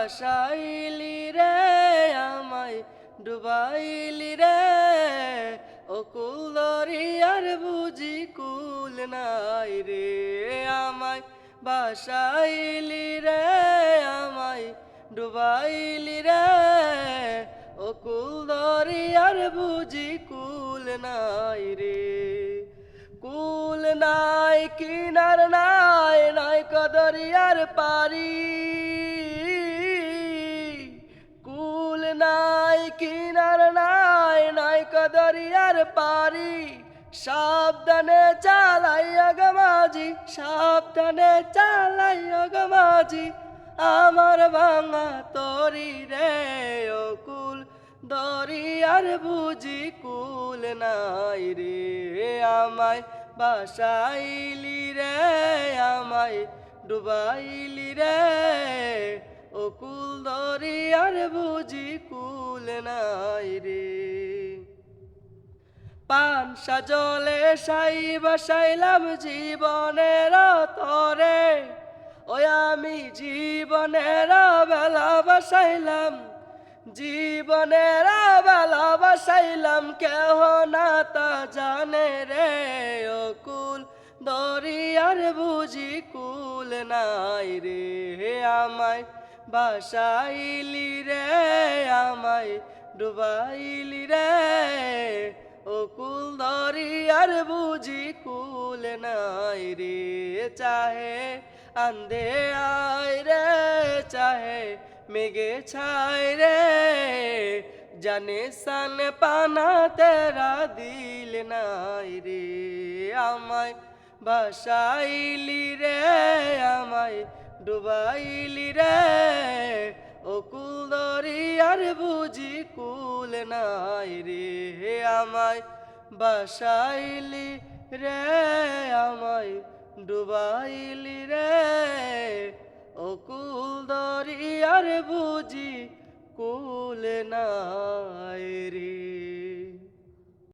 বাসাইলি রে আমায় ডুবাইলি রে ও কুল দরিয়ার বুঝি কুল নাই রে আমায় বাসাইলি রে আমায় ডুবাইলি রে ও কুল দরিয়ার বুঝি কুল নাই রে কুল নাই কিনার নাই নাই কদরিয়ার পারি কুল নাই কিনার নাই নাই কদরিয়ার পারি সাবধানে চালাইয়া গমাজি সাবধানে চালাইয়া গমাজি আমার ভাঙা তরি রে ও কুল দরিয়ার বুঝি কুল নাই রে আমায় বাসাইলি রে আমায় ডুবাইলি রে ও কুল দরিয়ার বুঝি কুল নাই রে পান সাজলে সাই বসাইলাম জীবনের তরে ওই আমি জীবনের বেলা বসাইলাম জীবনের বেলা বসাইলাম কেহ না তা জানে রে ও কুল দরিয়ার বুঝি কুল নাই রে আমায় বাসাইলি রে আমায় ডুবাইলি রে ও কুল দরিয়ার বুঝি কুল নাই রে চাহে আন্ধে আয় রে চাহে মেঘে ছায় রে জানে সান পানা তেরা দিল নাই রে আমায় বাসাইলি রে আমায় ডুবাইলি রে ও কুল দরিয়ার বুঝি কুল নাই রে আমায় বাসাইলি রে আমায় ডুবাইলি রে ও কুল দরিয়ার বুঝি কুল নাই রে।